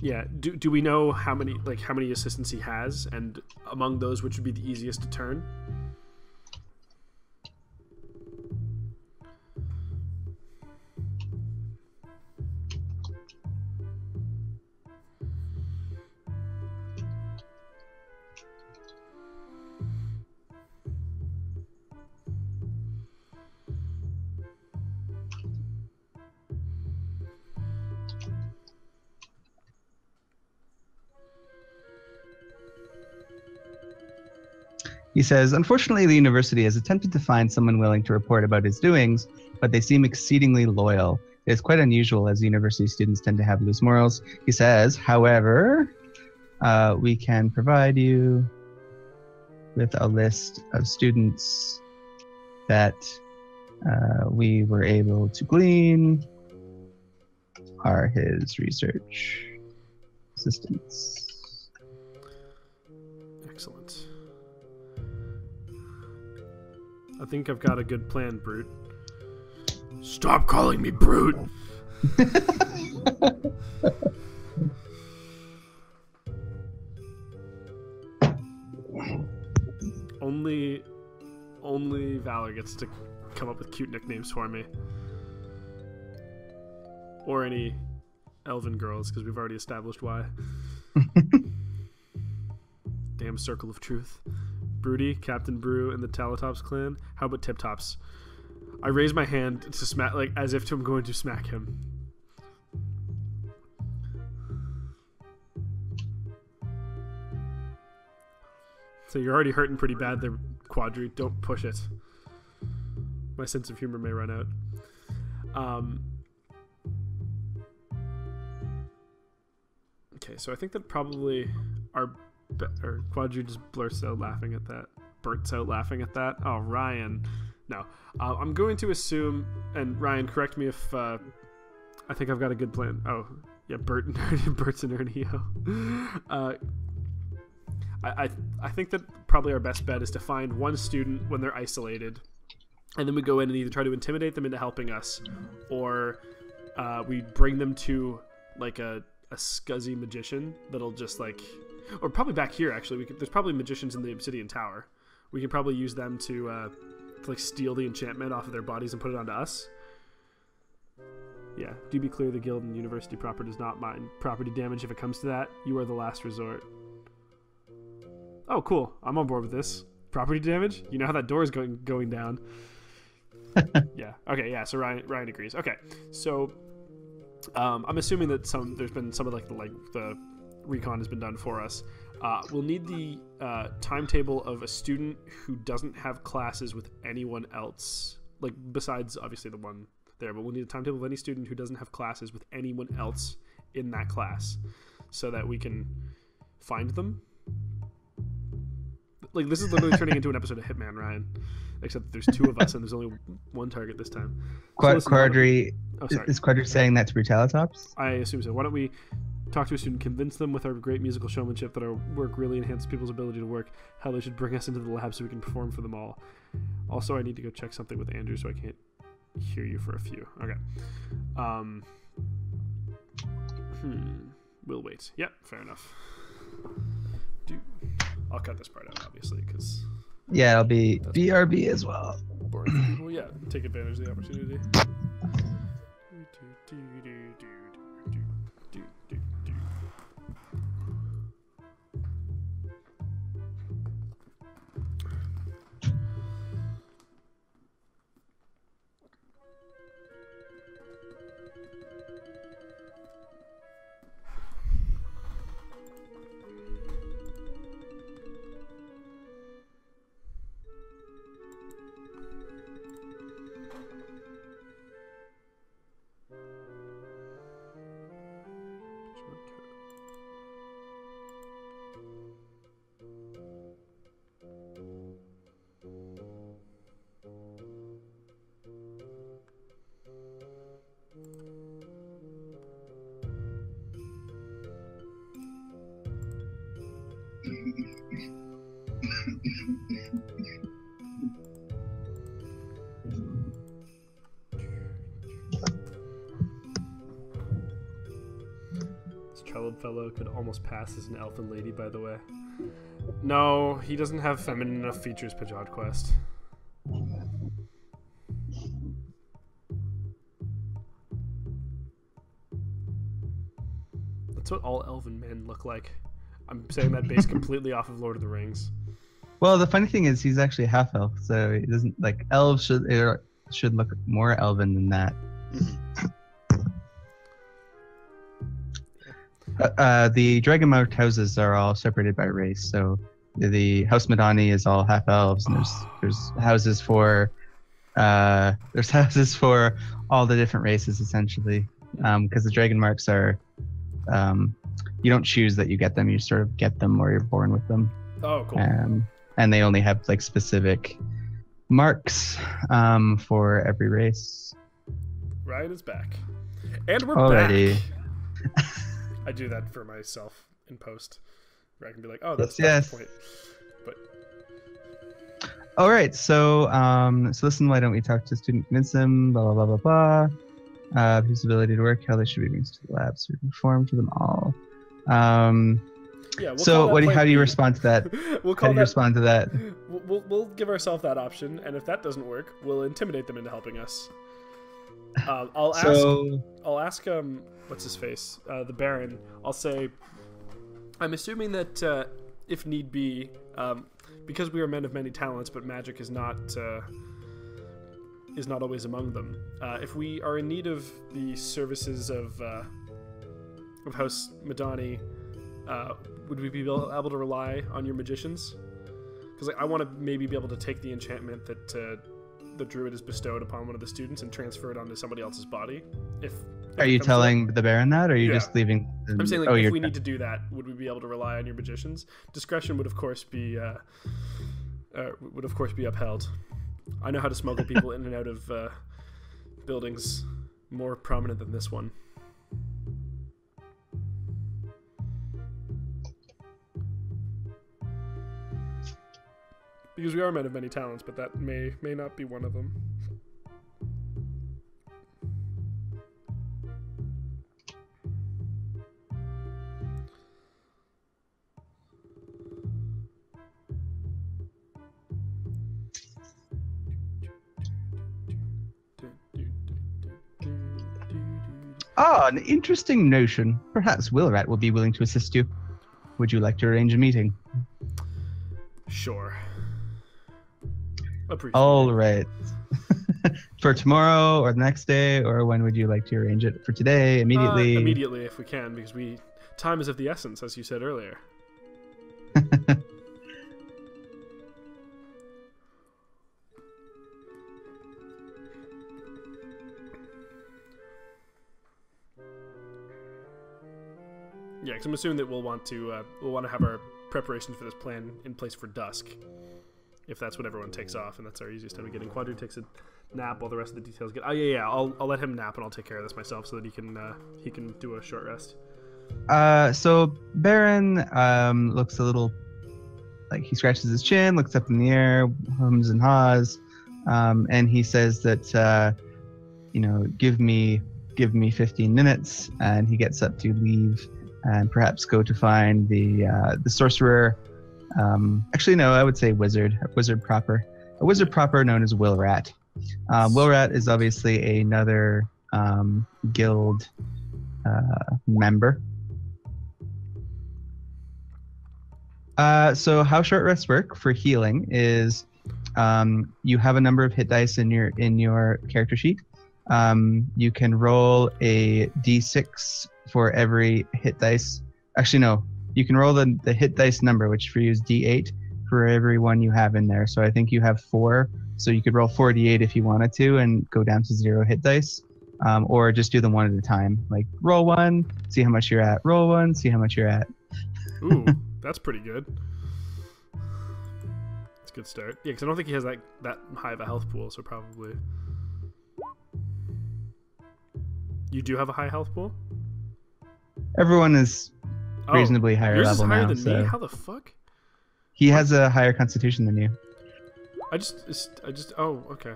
Yeah. Do we know how many assistants he has, and among those, which would be the easiest to turn? He says, unfortunately, the university has attempted to find someone willing to report about his doings, but they seem exceedingly loyal. It is quite unusual, as university students tend to have loose morals. He says, however, we can provide you with a list of students that we were able to glean are his research assistants. Excellent. I think I've got a good plan, Brute. Stop calling me Brute! Only Valor gets to come up with cute nicknames for me. Or any elven girls, because we've already established why. Damn circle of truth. Broody, Captain Brew, and the Talitops clan. How about Tip Tops? I raise my hand to smack, like as if I'm going to smack him. So you're already hurting pretty bad there, Quadri. Don't push it. My sense of humor may run out. Okay, so I think that probably or Quadri just bursts out laughing at that. Oh, Ryan. No. I'm going to assume, and Ryan, correct me if I think I've got a good plan. Oh, yeah, Bert's an Ernio. I think that probably our best bet is to find one student when they're isolated, and then we go in and either try to intimidate them into helping us, or we bring them to like a scuzzy magician that'll just like, or probably back here actually. There's probably magicians in the Obsidian Tower. We can probably use them to like steal the enchantment off of their bodies and put it onto us. Yeah, do be clear, the guild and university proper does not mind property damage. If it comes to that, you are the last resort. Oh, cool. I'm on board with this. Property damage? You know how that door is going down. Yeah. Okay, yeah, so Ryan agrees. Okay, so I'm assuming that there's been some of the recon has been done for us. We'll need the timetable of a student who doesn't have classes with anyone else, like besides obviously the one there, but we'll need a timetable of any student who doesn't have classes with anyone else in that class so that we can find them. Like, this is literally turning into an episode of Hitman, Ryan. Except that there's two of us and there's only one target this time. Quadri, is Quadri saying that to Brutalitops? I assume so. Why don't we talk to a student, convince them with our great musical showmanship that our work really enhances people's ability to work. Hell, they should bring us into the lab so we can perform for them all. Also, I need to go check something with Andrew, so I can't hear you for a few. Okay. We'll wait. Yep, fair enough. I'll cut this part out, obviously, because... Yeah, it'll be BRB as well. Boring for people. Yeah, take advantage of the opportunity. fellow could almost pass as an elfin lady, by the way. No, he doesn't have feminine enough features, Pajodquest. That's what all elven men look like. I'm saying that based completely off of Lord of the Rings. Well, the funny thing is he's actually half elf, so he doesn't like elves should look more elven than that. The Dragonmouth houses are all separated by race. So the House Madani is all half elves, and there's houses for all the different races essentially. Because the dragon marks are you don't choose that you get them; you sort of get them or you're born with them. Oh, cool. And they only have like specific marks for every race. Ryan is back, and we're Already. back. I do that for myself in post, where I can be like, "Oh, that's yes. the point." But all right, so listen. Why don't we talk to student, convince them? Blah blah blah blah blah. Whose ability to work, how they should be brings to the lab, so we perform for them all. yeah. We'll So how do you respond to that? How do you respond to that? We'll give ourselves that option, and if that doesn't work, we'll intimidate them into helping us. I'll ask what's his face, the Baron. I'll say, I'm assuming that if need be, because we are men of many talents, but magic is not always among them. If we are in need of the services of House Madani, would we be able to rely on your magicians? Because I want to maybe be able to take the enchantment that the druid has bestowed upon one of the students and transfer it onto somebody else's body. Are you telling the Baron that, or are you just leaving? I'm saying, like, if we need to do that, would we be able to rely on your magicians? Discretion would, of course, be upheld. I know how to smuggle people in and out of buildings more prominent than this one. Because we are men of many talents, but that may not be one of them. An interesting notion. Perhaps Willrat will be willing to assist you. Would you like to arrange a meeting? Sure. All right. For tomorrow or the next day, or when would you like to arrange it? For today, immediately? Immediately, if we can, because time is of the essence, as you said earlier. Yeah, because I'm assuming that we'll want to have our preparations for this plan in place for dusk, if that's when everyone takes off, and that's our easiest time of getting. Quadri takes a nap while the rest of the details get. Oh yeah. I'll let him nap, and I'll take care of this myself, so that he can do a short rest. So Baron looks a little like he scratches his chin, looks up in the air, hums and haws, and he says that give me 15 minutes, and he gets up to leave and perhaps go to find the sorcerer. Actually, no, I would say wizard proper. A wizard proper known as Willrat. Willrat is obviously another guild member. So how short rests work for healing is you have a number of hit dice in your character sheet. You can roll a d6 for every hit dice. Actually, no. You can roll the hit dice number, which for you is d8, for every one you have in there. So I think you have 4. So you could roll 4d8 if you wanted to and go down to 0 hit dice. Or just do them one at a time. Like, roll 1, see how much you're at. Roll 1, see how much you're at. Ooh, that's pretty good. It's a good start. Yeah, because I don't think he has that high of a health pool, so probably... You do have a high health pool? Everyone is reasonably higher yours level is higher now. Than me? How the fuck? He has a higher constitution than you. I just oh, okay.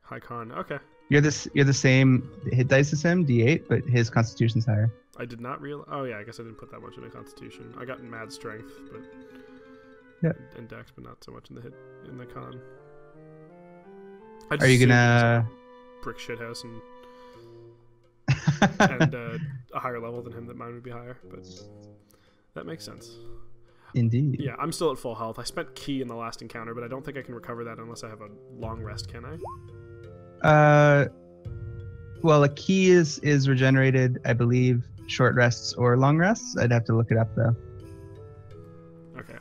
High con. Okay. You're the same hit dice as him, d8, but his constitution's higher. I did not realize. Oh yeah, I guess I didn't put that much in a Constitution. I got mad strength, but and Dex, but not so much in the con. Are you gonna brick shithouse and a higher level than him? That mine would be higher, but that makes sense. Indeed. Yeah, I'm still at full health. I spent key in the last encounter, but I don't think I can recover that unless I have a long rest. Can I? Well, a key is regenerated, I believe, short rests or long rests. I'd have to look it up though. Okay.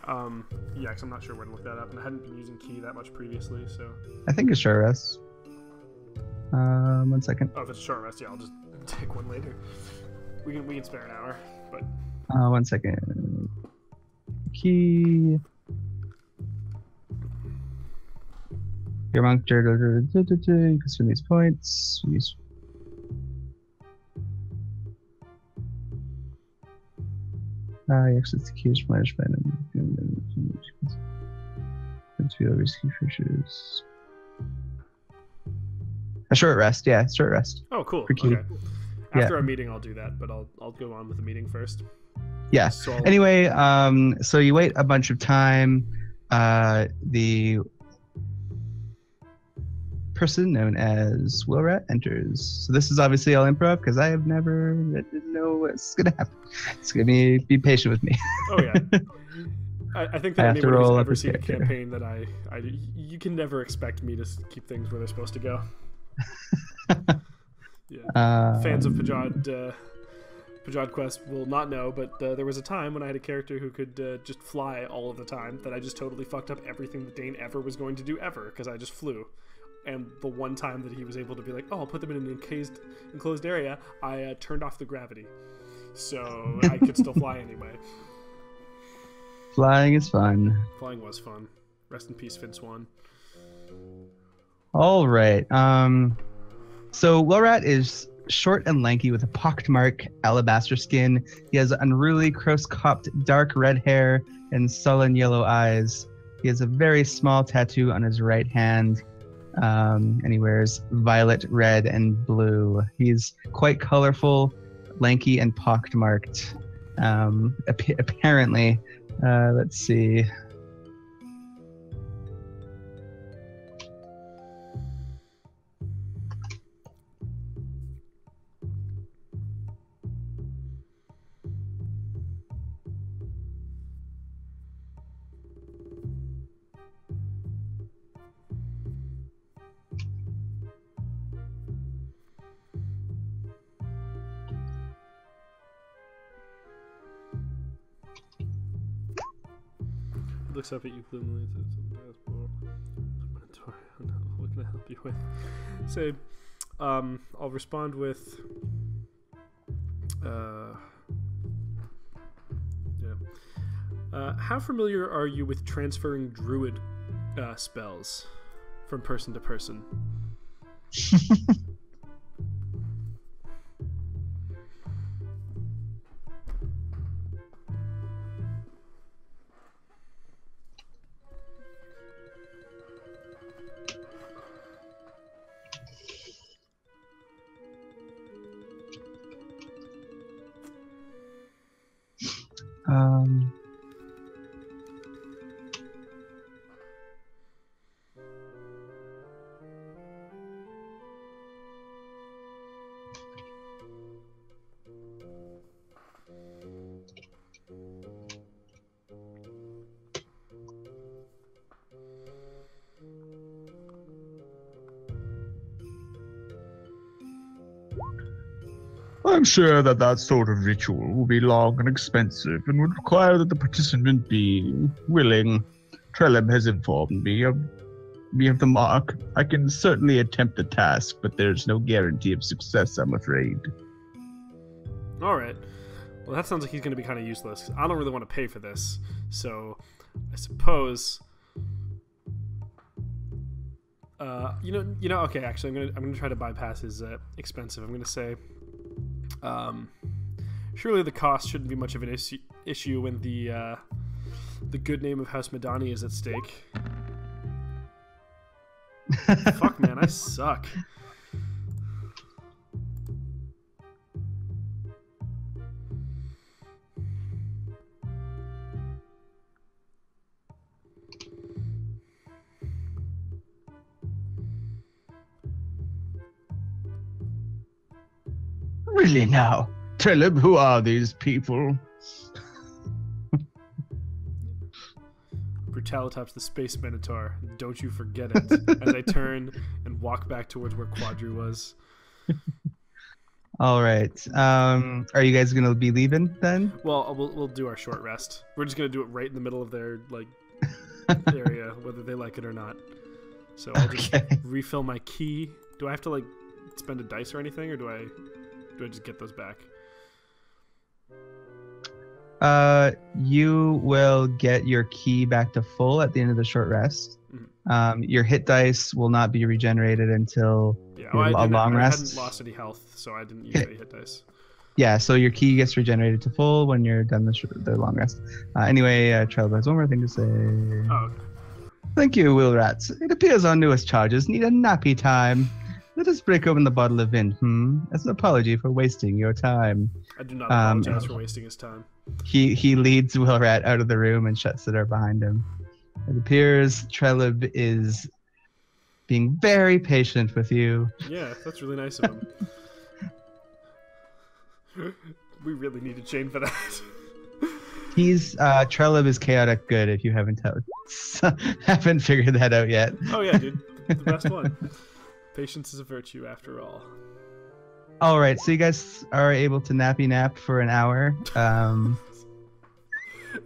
Yeah, because I'm not sure where to look that up, and I hadn't been using key that much previously, so. I think it's short rests. 1 second. Oh, if it's a short rest, yeah, I'll just take one later. We can spare an hour, but. 1 second. Key. Your monk. You can spend these points. Use. You exit the keys from Irish band and feel risky features. A short rest, yeah, short rest. Oh, cool. Okay. After our meeting, I'll do that, but I'll go on with the meeting first. Yeah. So anyway, so you wait a bunch of time. The person known as Willrat enters. So this is obviously all improv because I didn't know what's gonna happen. It's gonna be patient with me. Oh yeah. I think that anyone who's ever seen a campaign that you can never expect me to keep things where they're supposed to go. Yeah. Fans of Pajodquest will not know, but there was a time when I had a character who could just fly all of the time that I just totally fucked up everything that Dane ever was going to do ever because I just flew. And the one time that he was able to be like, oh, I'll put them in an enclosed area, I turned off the gravity. So I could still fly anyway. Flying is fun. Flying was fun. Rest in peace, Finn Swan. All right. So Willrat is short and lanky with a pockmarked alabaster skin. He has unruly, close-cropped, dark red hair and sullen yellow eyes. He has a very small tattoo on his right hand. And he wears violet, red, and blue. He's quite colorful, lanky, and pockmarked. Apparently, let's see. Looks up at you gloomily. What can I help you with? Say, I'll respond with. How familiar are you with transferring druid spells from person to person? I'm sure that sort of ritual will be long and expensive and would require that the participant be willing. Trellem has informed me of the mark. I can certainly attempt the task, but there's no guarantee of success, I'm afraid. Alright. Well, that sounds like he's going to be kind of useless. I don't really want to pay for this, so I suppose... okay, actually, I'm gonna try to bypass his expensive. I'm going to say... surely the cost shouldn't be much of an issue when the good name of House Madani is at stake. Fuck, man, I suck. Really now, Trellib, who are these people? Brutalitops, the Space Minotaur. Don't you forget it. As I turn and walk back towards where Quadri was. All right. Are you guys gonna be leaving then? Well, we'll do our short rest. We're just gonna do it right in the middle of their area, whether they like it or not. So I'll just refill my key. Do I have to spend a dice or anything, or do I just get those back? You will get your key back to full at the end of the short rest. Mm-hmm. Your hit dice will not be regenerated until a long rest. I hadn't lost any health, so I didn't use any hit dice. Yeah, so your key gets regenerated to full when you're done the long rest. Anyway, Trevor has one more thing to say. Oh, okay. Thank you, Will Rats. It appears our newest charges need a nappy time. Let us break open the bottle of vin, as an apology for wasting your time. I do not apologize for wasting his time. He leads Will Rat out of the room and shuts the door behind him. It appears Trellib is being very patient with you. Yeah, that's really nice of him. We really need a chain for that. Trellib is chaotic good if you haven't figured that out yet. Oh yeah, dude. The best one. Patience is a virtue after all. All right, so you guys are able to nappy nap for an hour.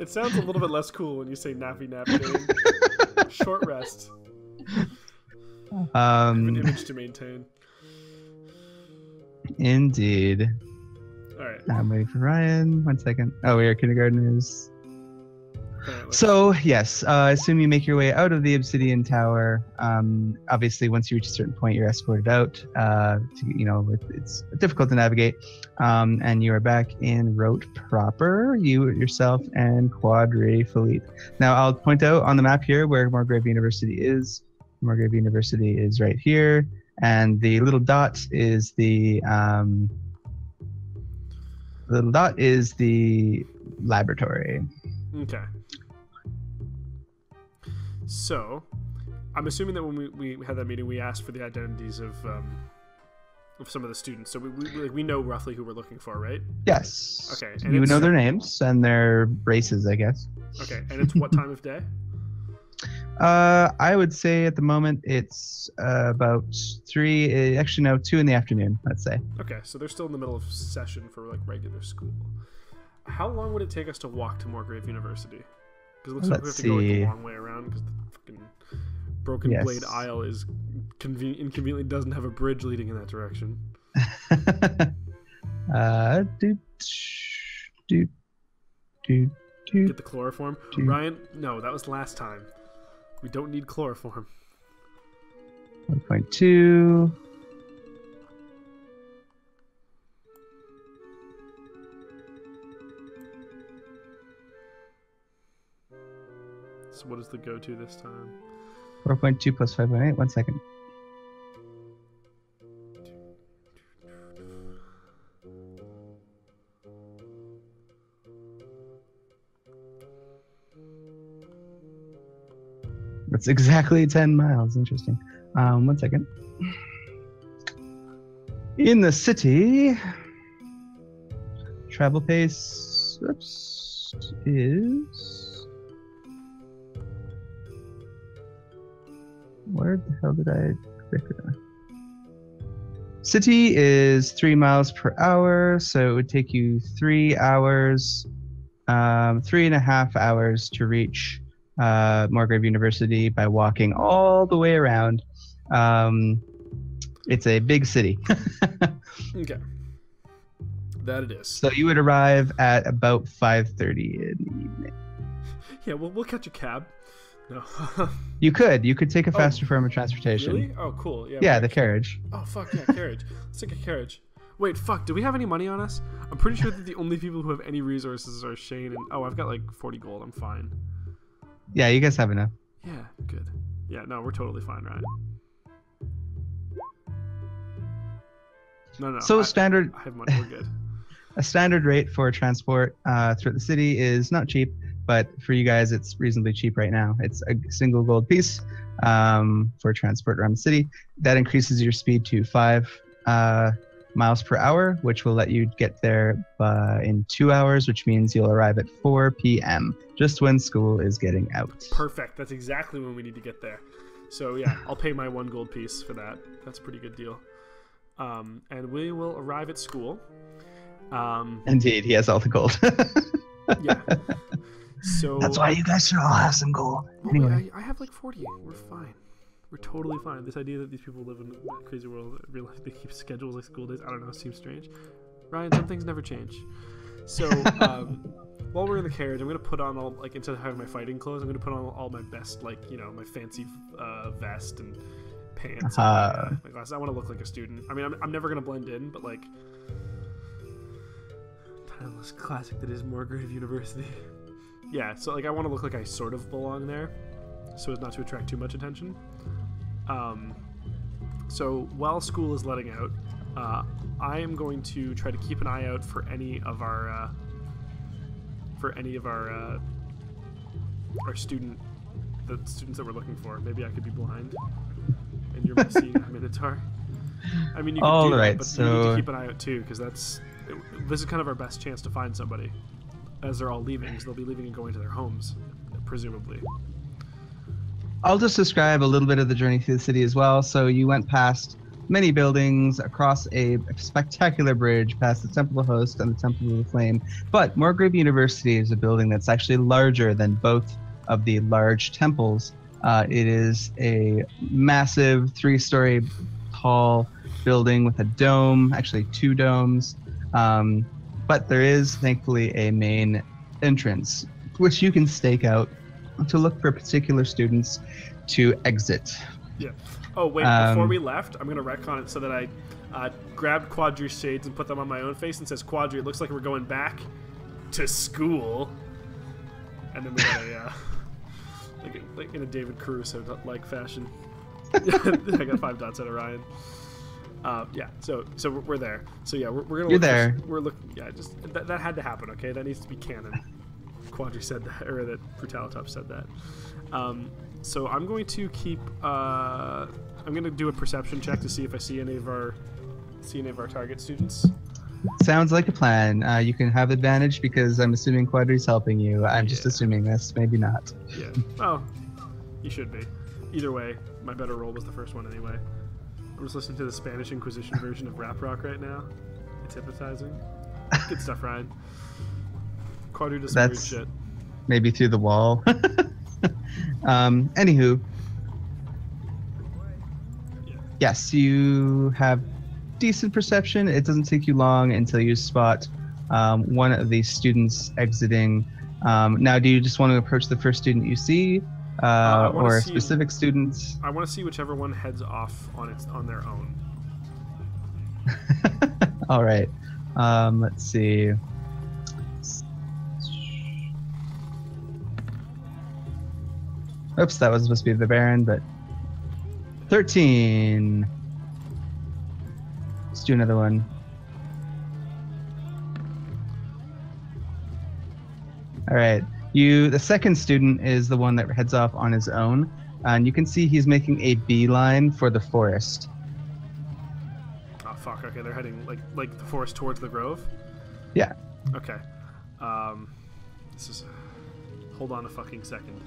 It sounds a little bit less cool when you say nappy nap. Game. Short rest. An image to maintain. Indeed. All right. I'm waiting for Ryan. 1 second. Oh, we are kindergartners. So yes, assume you make your way out of the Obsidian Tower. Obviously, once you reach a certain point, you're escorted out. It's difficult to navigate, and you are back in Rote proper. You yourself and Quadri Philippe. Now, I'll point out on the map here where Morgrave University is. Morgrave University is right here, and the little dot is the laboratory. Okay. So, I'm assuming that when we had that meeting, we asked for the identities of some of the students. So we know roughly who we're looking for, right? Yes. Okay. And you know their names and their races, I guess. Okay. And it's what time of day? I would say at the moment it's about 3. Actually, no, 2 in the afternoon. Let's say. Okay, so they're still in the middle of session for regular school. How long would it take us to walk to Morgrave University? Because it looks like we have to go the long way around because the fucking Broken Blade Isle is inconveniently doesn't have a bridge leading in that direction. Get the chloroform. Ryan, no, that was last time. We don't need chloroform. 1.2. So what is the go-to this time? 4.2 plus 5.8. 1 second. That's exactly 10 miles. Interesting. 1 second. In the city, travel pace is... Where the hell did I click that? City is 3 miles per hour, so it would take you 3 hours, 3.5 hours to reach Morgrave University by walking all the way around. It's a big city. Okay. That it is. So you would arrive at about 5:30 in the evening. Yeah, we'll catch a cab. No. You could take a faster form of transportation. Really? Oh, cool. Yeah, the carriage. Oh, fuck yeah, carriage. Let's take a carriage. Wait, fuck, do we have any money on us? I'm pretty sure that the only people who have any resources are Shane and... Oh, I've got 40 gold. I'm fine. Yeah, you guys have enough. Yeah, good. Yeah, no, we're totally fine, Ryan. No. So I have money. We're good. A standard rate for transport throughout the city is not cheap, but for you guys, it's reasonably cheap right now. It's a single gold piece for transport around the city. That increases your speed to 5 miles per hour, which will let you get there in 2 hours, which means you'll arrive at 4 p.m., just when school is getting out. Perfect. That's exactly when we need to get there. So yeah, I'll pay my 1 gold piece for that. That's a pretty good deal. And we will arrive at school. Indeed, he has all the gold. Yeah. So that's why you guys should all have some gold. Anyway, I have like 40. We're fine. We're totally fine. This idea that these people live in a crazy world, realize they keep schedules like school days, I don't know, it seems strange. Ryan, some things never change. So while we're in the carriage, I'm gonna put on all, like, instead of having my fighting clothes, I'm gonna put on all my best, like, you know, my fancy vest and pants and my glasses. I want to look like a student. I mean, I'm never gonna blend in, but like, timeless classic that is Morgrave University. Yeah, so like I want to look like I sort of belong there, so as not to attract too much attention. So while school is letting out, I am going to try to keep an eye out for any of our students that we're looking for. Maybe I could be blind, and you're my seeing Minotaur. I mean, you can do that, but you need to keep an eye out too, because this is kind of our best chance to find somebody, as they're all leaving, so they'll be leaving and going to their homes, presumably. I'll just describe a little bit of the journey through the city as well. So you went past many buildings, across a spectacular bridge, past the Temple of the Host and the Temple of the Flame. But Morgrave University is a building that's actually larger than both of the large temples. It is a massive 3-story tall building with a dome, actually 2 domes. But there is, thankfully, a main entrance, which you can stake out to look for particular students to exit. Yeah. Oh, wait, before we left, I'm going to retcon it so that I grabbed Quadri's shades and put them on my own face and says, Quadri, it looks like we're going back to school. And then we got a, like in a David Caruso-like fashion. I got 5 dots out of Ryan. Yeah, so we're there. So yeah, we're gonna. You're there. We're looking. Yeah, just that had to happen. Okay, that needs to be canon. Quadri said that, or that Brutalitops said that. So I'm going to keep. I'm going to do a perception check to see if I see any of our target students. Sounds like a plan. You can have advantage because I'm assuming Quadri's helping you. I'm just assuming this. Maybe not. Yeah. Oh, you should be. Either way, my better roll was the first one anyway. I'm just listening to the Spanish Inquisition version of rap rock right now. It's hypnotizing. Good stuff, Ryan. Quadri does some weird shit. Maybe through the wall. Anywho. Yeah. Yes, you have decent perception. It doesn't take you long until you spot one of the students exiting. Now, do you just want to approach the first student you see? Or specific students? I want to see whichever one heads off on their own. All right. Let's see. Oops, that was supposed to be the Baron, but 13. Let's do another one. All right. The second student is the one that heads off on his own, and you can see he's making a beeline for the forest. Oh fuck! Okay, they're heading like the forest towards the grove. Yeah. Okay. This is. Hold on a fucking second.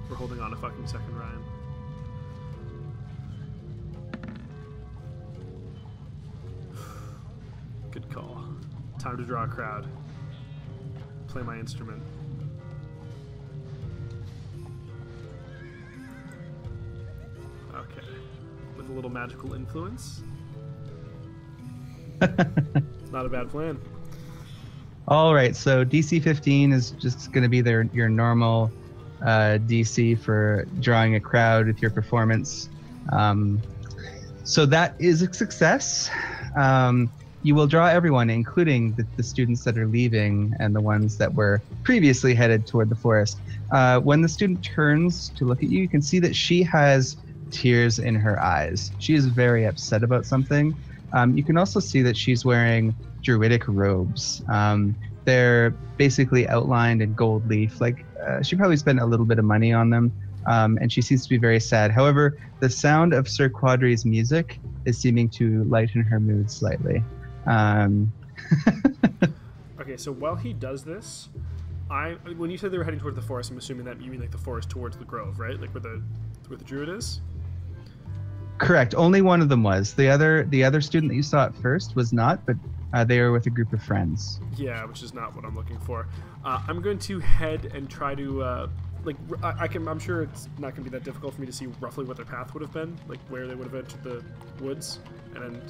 We're holding on a fucking second, Ryan. Good call. Time to draw a crowd. Play my instrument. Okay. With a little magical influence. It's not a bad plan. All right, so DC 15 is just going to be your normal DC for drawing a crowd with your performance. So that is a success. You will draw everyone, including the students that are leaving and the ones that were previously headed toward the forest. When the student turns to look at you, you can see that she has tears in her eyes. She is very upset about something. You can also see that she's wearing druidic robes. They're basically outlined in gold leaf. Like she probably spent a little bit of money on them, and she seems to be very sad. However, the sound of Sir Quadri's music is seeming to lighten her mood slightly. Okay, so while he does this, when you said they were heading towards the forest, I'm assuming that you mean like the forest towards the grove, right? Like where the druid is? Correct. Only one of them was. The other student that you saw at first was not, but they were with a group of friends. Yeah, which is not what I'm looking for. I'm going to head and try to I'm sure it's not going to be that difficult for me to see roughly what their path would have been, like where they would have entered the woods. And then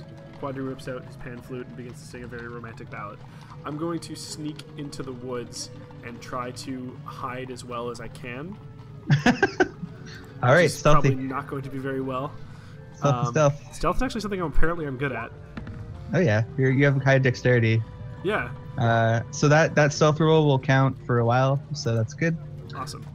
Quadri whips out his pan flute and begins to sing a very romantic ballad. I'm going to sneak into the woods and try to hide as well as I can. All right, stealthy. Probably not going to be very well. Stealth. Stealth is actually something I'm good at. Oh yeah, you have high dexterity. Yeah. So that stealth roll will count for a while, so that's good. Awesome.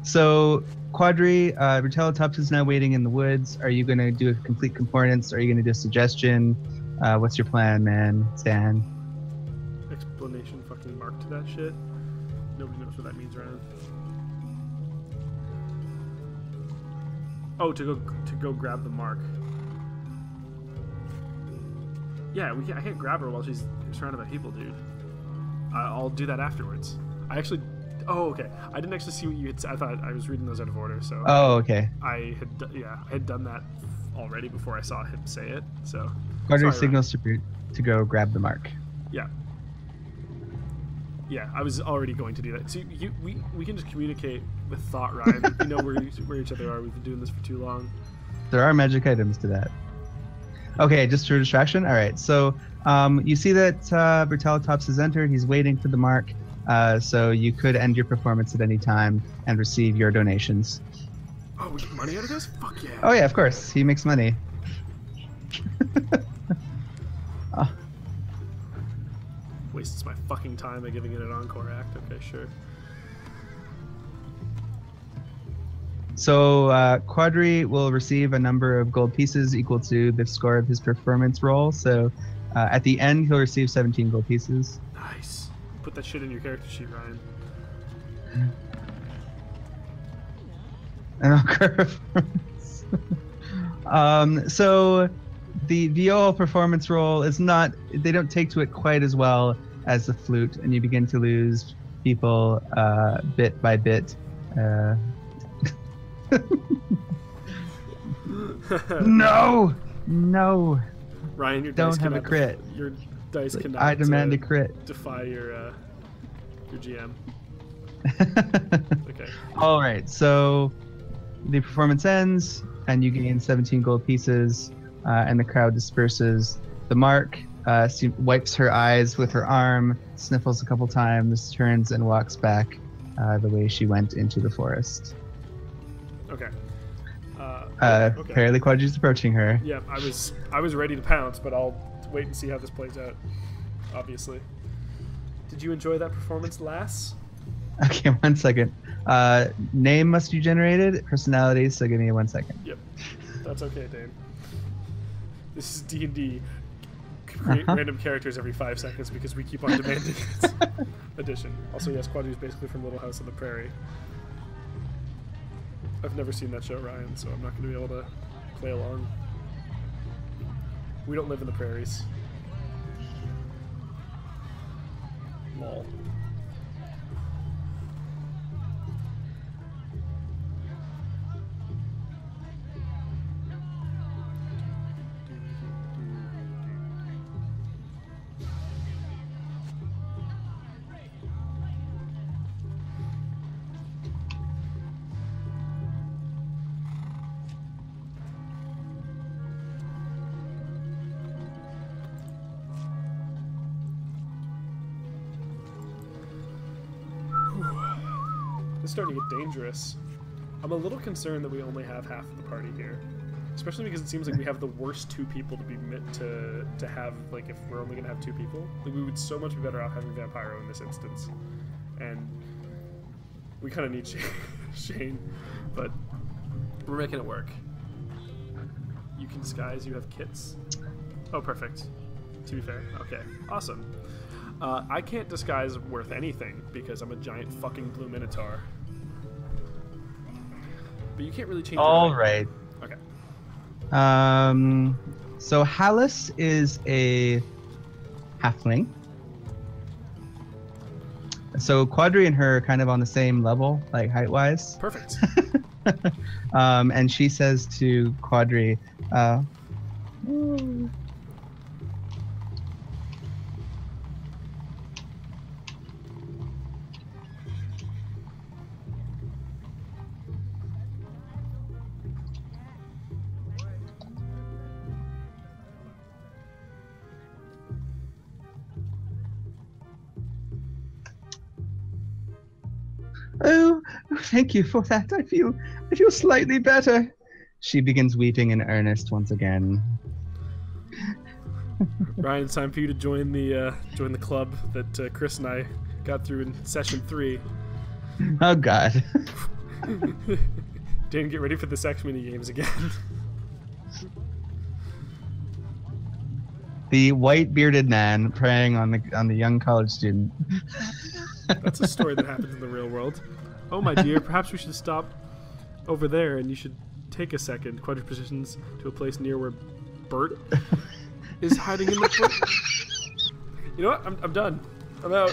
So Quadri, Brutalitops is now waiting in the woods. Are you going to do a complete concordance? Are you going to do a suggestion? What's your plan, man? Stan? Explanation fucking mark to that shit. Nobody knows what that means, Ryan. Oh, to go grab the mark. Yeah, I can't grab her while she's surrounded by people, dude. I'll do that afterwards. Oh, okay. I didn't actually see what you had said. I thought I was reading those out of order, so... Oh, okay. I had done that already before I saw him say it, so... Quadri signals to go grab the mark. Yeah. Yeah, I was already going to do that. So we can just communicate with thought, Ryan. We know where each other are. We've been doing this for too long. There are magic items to that. Okay, just for distraction? All right, so you see that Brutalitops has entered. He's waiting for the mark. So you could end your performance at any time and receive your donations. Oh, we get money out of this? Fuck yeah. Oh yeah, of course. He makes money. Wastes my fucking time by giving it an encore act. Okay, sure. So Quadri will receive a number of gold pieces equal to the score of his performance roll. So at the end, he'll receive 17 gold pieces. Nice. Put that shit in your character sheet, Ryan. An encore performance. So the viola performance roll is not, they don't take to it quite as well as the flute, and you begin to lose people bit by bit. No! Ryan, your don't dice have a crit. Your dice cannot. I demand a crit. Defy your GM. Okay. All right. So the performance ends, and you gain 17 gold pieces, and the crowd disperses. The mark wipes her eyes with her arm, sniffles a couple times, turns and walks back the way she went into the forest. Okay. Okay. Apparently Quadri's approaching her. Yeah, I was ready to pounce, but I'll wait and see how this plays out. Obviously. Did you enjoy that performance, lass? Okay, 1 second. Name must be generated. Personality. So give me 1 second. Yep, that's okay, Dane. This is D&D. Create random characters every 5 seconds because we keep on demanding its addition. Also, yes, Quadri is basically from Little House on the Prairie. I've never seen that show, Ryan, so I'm not going to be able to play along. We don't live in the prairies. Lol. It's starting to get dangerous. I'm a little concerned that we only have half of the party here, especially because it seems like we have the worst 2 people to be to have. Like, if we're only gonna have 2 people, like, we would so much be better off having Vampiro in this instance, and we kind of need Shane, but we're making it work. You can disguise. You have kits. Oh, perfect. To be fair, okay, awesome. I can't disguise worth anything because I'm a giant fucking blue minotaur. But you can't really change. All right. Okay. So Hallis is a halfling. So Quadri and her are kind of on the same level, like height-wise. Perfect. And she says to Quadri, oh, thank you for that. I feel slightly better. She begins weeping in earnest once again. Ryan, it's time for you to join the club that Chris and I got through in session 3. Oh God. Dan, get ready for the sex mini games again. The white bearded man preying on the young college student. That's a story that happens in the real world. Oh my dear, perhaps we should stop over there and you should take a second. Quadri positions to a place near where Bert is hiding in the foot. You know what? I'm done. I'm out.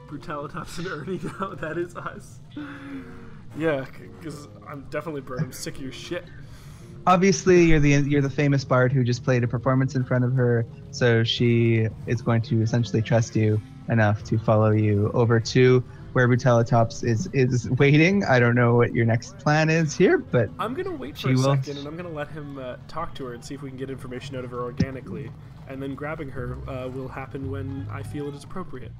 Brutalitops and Ernie now. That is us. Yeah, because I'm definitely Bert. I'm sick of your shit. Obviously, you're the famous bard who just played a performance in front of her, so she is going to essentially trust you enough to follow you over to where Brutalitops is waiting. I don't know what your next plan is here, but I'm gonna wait for a second, and I'm gonna let him talk to her and see if we can get information out of her organically, and then grabbing her will happen when I feel it is appropriate.